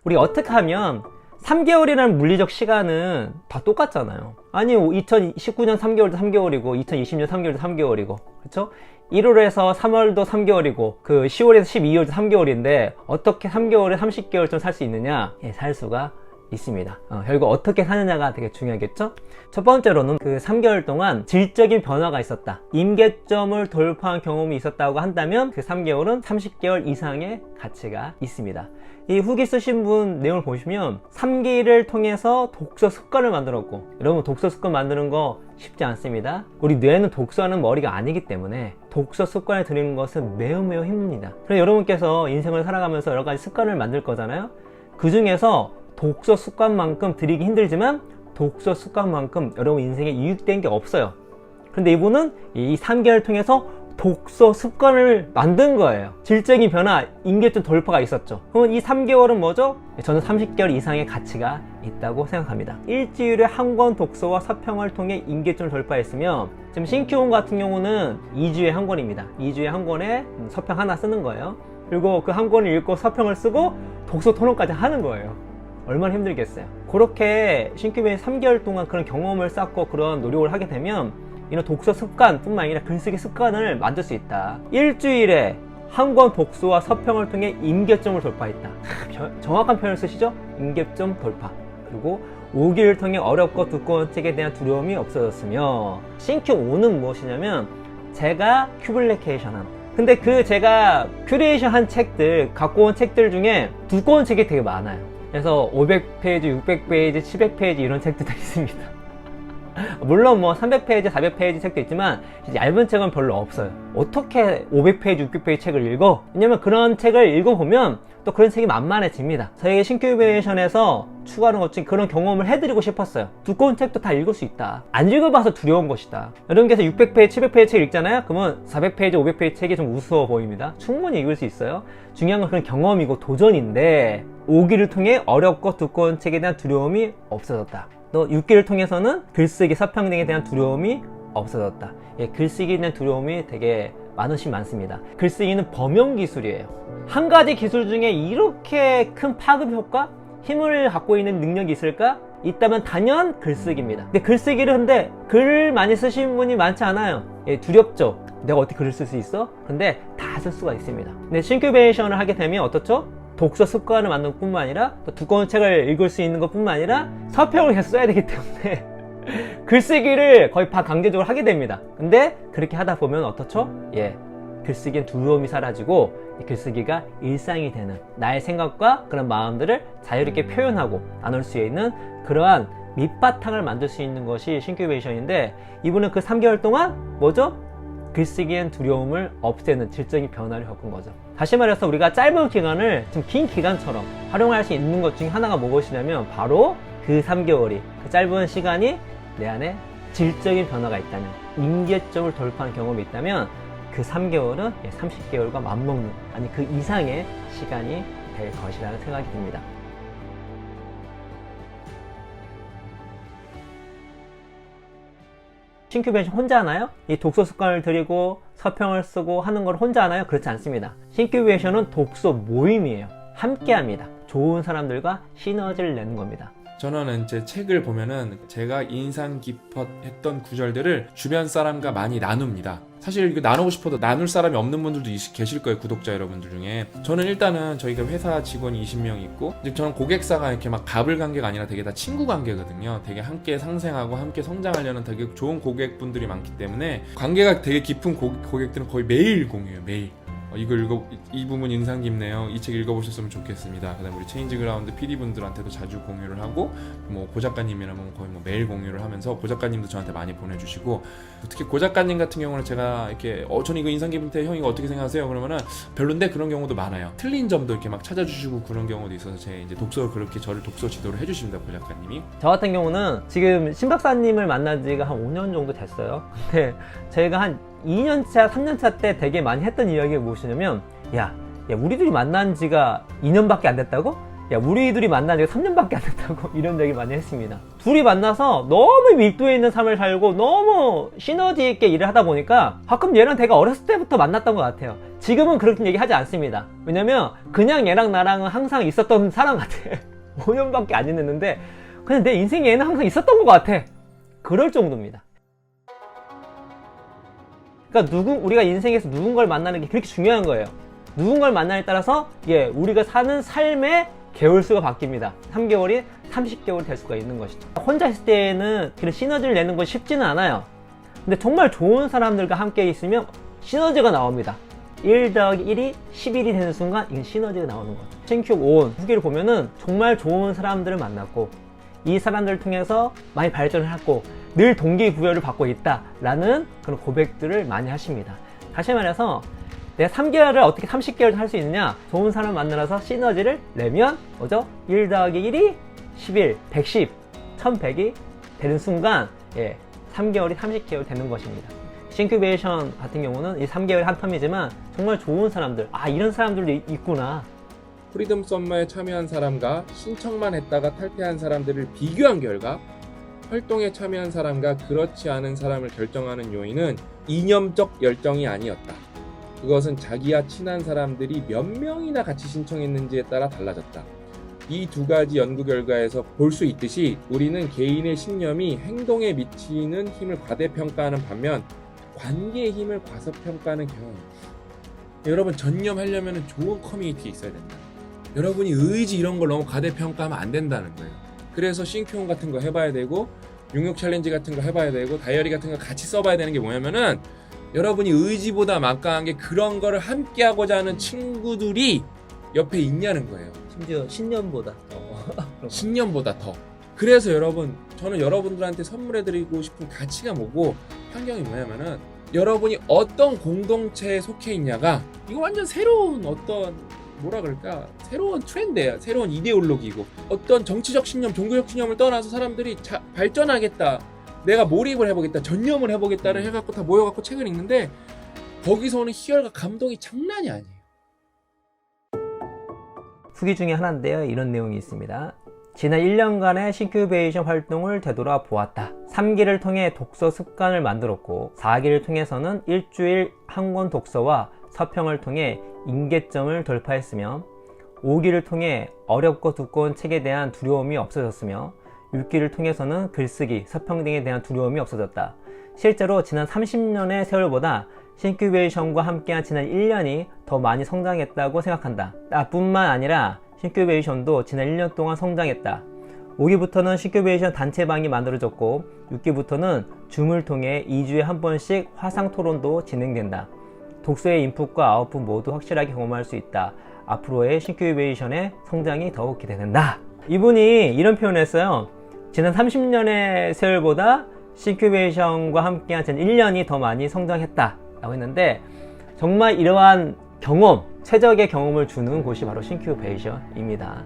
우리 어떻게 하면 3개월이라는 물리적 시간은 다 똑같잖아요. 아니 2019년 3개월도 3개월이고 2020년 3개월도 3개월이고 그렇죠? 1월에서 3월도 3개월이고 그 10월에서 12월도 3개월인데 어떻게 3개월에 30개월쯤 살 수 있느냐? 예, 살 수가 있습니다. 결국 어떻게 사느냐가 되게 중요하겠죠? 첫 번째로는 그 3개월 동안 질적인 변화가 있었다. 임계점을 돌파한 경험이 있었다고 한다면 그 3개월은 30개월 이상의 가치가 있습니다. 이 후기 쓰신 분 내용을 보시면 3기를 통해서 독서 습관을 만들었고, 여러분 독서 습관 만드는 거 쉽지 않습니다. 우리 뇌는 독서하는 머리가 아니기 때문에 독서 습관을 들이는 것은 매우 힘듭니다. 그래서 여러분께서 인생을 살아가면서 여러 가지 습관을 만들 거잖아요. 그 중에서 독서 습관만큼 들이기 힘들지만 독서 습관만큼 여러분 인생에 이익된 게 없어요. 그런데 이분은 이 3개월을 통해서 독서 습관을 만든 거예요. 질적인 변화, 임계점 돌파가 있었죠. 그러면 이 3개월은 뭐죠? 저는 30개월 이상의 가치가 있다고 생각합니다. 일주일에 한 권 독서와 서평을 통해 임계점을 돌파했으면 지금 신큐온 같은 경우는 2주에 한 권입니다. 2주에 한 권에 서평 하나 쓰는 거예요. 그리고 그 한 권을 읽고 서평을 쓰고 독서 토론까지 하는 거예요. 얼마나 힘들겠어요. 그렇게 신큐베이 3개월 동안 그런 경험을 쌓고 그런 노력을 하게 되면 이런 독서 습관 뿐만 아니라 글쓰기 습관을 만들 수 있다. 일주일에 한 권 독서와 서평을 통해 임계점을 돌파했다. 정확한 표현을 쓰시죠? 임계점 돌파. 그리고 5기를 통해 어렵고 두꺼운 책에 대한 두려움이 없어졌으며, 신큐5는 무엇이냐면 제가 큐블리케이션한, 근데 그 제가 큐레이션한 책들, 갖고 온 책들 중에 두꺼운 책이 되게 많아요. 그래서 500페이지, 600페이지, 700페이지 이런 책도 있습니다. 물론 뭐 300페이지, 400페이지 책도 있지만 얇은 책은 별로 없어요. 어떻게 500페이지, 600페이지 책을 읽어? 왜냐면 그런 책을 읽어보면 또 그런 책이 만만해집니다. 저에게 신큐베이션에서 추가하는 것 중에 그런 경험을 해드리고 싶었어요. 두꺼운 책도 다 읽을 수 있다. 안 읽어봐서 두려운 것이다. 여러분께서 600페이지, 700페이지 책 읽잖아요? 그러면 400페이지, 500페이지 책이 좀 우스워 보입니다. 충분히 읽을 수 있어요. 중요한 건 그런 경험이고 도전인데, 5기를 통해 어렵고 두꺼운 책에 대한 두려움이 없어졌다. 또 6기를 통해서는 글쓰기, 서평 등에 대한 두려움이 없어졌다. 예, 글쓰기에 대한 두려움이 되게 많습니다. 글쓰기는 범용 기술이에요. 한 가지 기술 중에 이렇게 큰 파급 효과? 힘을 갖고 있는 능력이 있을까? 있다면 단연 글쓰기입니다. 근데 글쓰기를 하는데 글 많이 쓰신 분이 많지 않아요. 예, 두렵죠? 내가 어떻게 글을 쓸 수 있어? 근데 다 쓸 수가 있습니다. 근데 신큐베이션을 하게 되면 어떻죠? 독서 습관을 만드는 것 뿐만 아니라 또 두꺼운 책을 읽을 수 있는 것 뿐만 아니라 서평을 계속 써야 되기 때문에 글쓰기를 거의 강제적으로 하게 됩니다. 근데 그렇게 하다 보면 어떻죠? 예, 글쓰기엔 두려움이 사라지고 글쓰기가 일상이 되는, 나의 생각과 그런 마음들을 자유롭게 표현하고 나눌 수 있는 그러한 밑바탕을 만들 수 있는 것이 신큐베이션인데, 이분은 그 3개월 동안 뭐죠? 글쓰기엔 두려움을 없애는 질적인 변화를 겪은 거죠. 다시 말해서 우리가 짧은 기간을 좀 긴 기간처럼 활용할 수 있는 것 중에 하나가 무엇이냐면 바로 그 3개월이, 그 짧은 시간이 내 안에 질적인 변화가 있다면, 임계점을 돌파한 경험이 있다면 그 3개월은 30개월과 맞먹는, 아니 그 이상의 시간이 될 것이라는 생각이 듭니다. 신큐베이션 혼자 하나요? 이 독서 습관을 들이고 서평을 쓰고 하는 걸 혼자 하나요? 그렇지 않습니다. 신큐베이션은 독서 모임이에요. 함께 합니다. 좋은 사람들과 시너지를 내는 겁니다. 저는 이제 책을 보면은 제가 인상 깊었던 구절들을 주변 사람과 많이 나눕니다. 사실 이거 나누고 싶어도 나눌 사람이 없는 분들도 계실 거예요, 구독자 여러분들 중에. 저는 일단은 저희가 회사 직원이 20명 있고, 이제 저는 고객사가 이렇게 막 갑을 관계가 아니라 되게 다 친구 관계거든요. 되게 함께 상생하고 함께 성장하려는 되게 좋은 고객분들이 많기 때문에 관계가 되게 깊은 고객들은 거의 매일 공유해요, 매일. 이 부분 인상 깊네요. 이 책 읽어보셨으면 좋겠습니다. 그 다음에 우리 체인지그라운드 PD분들한테도 자주 공유를 하고, 뭐 고 작가님이라면 거의 뭐 매일 공유를 하면서 고 작가님도 저한테 많이 보내주시고, 특히 고 작가님 같은 경우는 제가 이렇게 저는 이거 인상 깊은데 형 이거 어떻게 생각하세요? 그러면은 별론데 그런 경우도 많아요. 틀린 점도 이렇게 막 찾아주시고 그런 경우도 있어서 제 이제 그렇게 저를 독서 지도를 해주십니다, 고 작가님이. 저 같은 경우는 지금 신 박사님을 만난 지가 한 5년 정도 됐어요. 근데 저희가 한 2년차, 3년차 때 되게 많이 했던 이야기가 무엇이냐면, 야, 우리들이 만난 지가 2년밖에 안 됐다고? 야, 우리 둘이 만난 지가 3년밖에 안 됐다고 이런 얘기 많이 했습니다. 둘이 만나서 너무 밀도에 있는 삶을 살고 너무 시너지 있게 일을 하다 보니까 가끔 얘랑 내가 어렸을 때부터 만났던 것 같아요. 지금은 그렇게 얘기하지 않습니다. 왜냐면 그냥 얘랑 나랑은 항상 있었던 사람 같아. 5년밖에 안 지냈는데 그냥 내 인생에 얘는 항상 있었던 것 같아. 그럴 정도입니다. 그러니까 우리가 인생에서 누군가를 만나는 게 그렇게 중요한 거예요. 누군가를 만나에 따라서 우리가 사는 삶의 개월수가 바뀝니다. 3개월이 30개월이 될 수가 있는 것이죠. 혼자 있을 때는 그런 시너지를 내는 건 쉽지는 않아요. 근데 정말 좋은 사람들과 함께 있으면 시너지가 나옵니다. 1 더하기 1이 11이 되는 순간 이건 시너지가 나오는 거죠. 신큐 온 후기를 보면은 정말 좋은 사람들을 만났고 이 사람들을 통해서 많이 발전을 하고 늘 동기부여를 받고 있다라는 그런 고백들을 많이 하십니다. 다시 말해서 내가 3개월을 어떻게 30개월 할 수 있느냐? 좋은 사람 만나서 시너지를 내면 뭐죠? 1 더하기 1이 11, 110, 1100이 되는 순간 3개월이 30개월 되는 것입니다. 싱큐베이션 같은 경우는 이 3개월이 한 텀이지만 정말 좋은 사람들, 이런 사람들도 있구나. 프리덤 썸머에 참여한 사람과 신청만 했다가 탈퇴한 사람들을 비교한 결과 활동에 참여한 사람과 그렇지 않은 사람을 결정하는 요인은 이념적 열정이 아니었다. 그것은 자기와 친한 사람들이 몇 명이나 같이 신청했는지에 따라 달라졌다. 이 두 가지 연구 결과에서 볼 수 있듯이 우리는 개인의 신념이 행동에 미치는 힘을 과대평가하는 반면 관계의 힘을 과소평가하는 경우입니다. 여러분, 전념하려면 좋은 커뮤니티에 있어야 된다. 여러분이 의지 이런 걸 너무 과대평가하면 안 된다는 거예요. 그래서 싱크온 같은 거 해봐야 되고 용역 챌린지 같은 거 해봐야 되고 다이어리 같은 거 같이 써봐야 되는 게 뭐냐면은 여러분이 의지보다 막강한 게 그런 거를 함께 하고자 하는 친구들이 옆에 있냐는 거예요. 심지어 신념보다 신념보다 더. 그래서 여러분, 저는 여러분들한테 선물해드리고 싶은 가치가 뭐고 환경이 뭐냐면은 여러분이 어떤 공동체에 속해 있냐가 이거 완전 새로운 어떤 뭐라 그럴까, 새로운 트렌드예요. 새로운 이데올로기고 어떤 정치적 신념, 종교적 신념을 떠나서 사람들이 발전하겠다, 내가 몰입을 해보겠다, 전념을 해보겠다를 해갖고 다 모여갖고 책을 읽는데 거기서 오는 희열과 감동이 장난이 아니에요. 후기 중에 하나인데요, 이런 내용이 있습니다. 지난 1년간의 싱큐베이션 활동을 되돌아 보았다. 3기를 통해 독서 습관을 만들었고 4기를 통해서는 일주일 한 권 독서와 서평을 통해 임계점을 돌파했으며 5기를 통해 어렵고 두꺼운 책에 대한 두려움이 없어졌으며 6기를 통해서는 글쓰기, 서평 등에 대한 두려움이 없어졌다. 실제로 지난 30년의 세월보다 싱큐베이션과 함께한 지난 1년이 더 많이 성장했다고 생각한다. 나뿐만 아니라 싱큐베이션도 지난 1년 동안 성장했다. 5기부터는 싱큐베이션 단체방이 만들어졌고 6기부터는 줌을 통해 2주에 한 번씩 화상 토론도 진행된다. 독서의 인풋과 아웃풋 모두 확실하게 경험할 수 있다. 앞으로의 싱큐베이션의 성장이 더욱 기대된다. 이분이 이런 표현을 했어요. 지난 30년의 세월보다 싱큐베이션과 함께한 지난 1년이 더 많이 성장했다 라고 했는데, 정말 이러한 경험, 최적의 경험을 주는 곳이 바로 싱큐베이션입니다.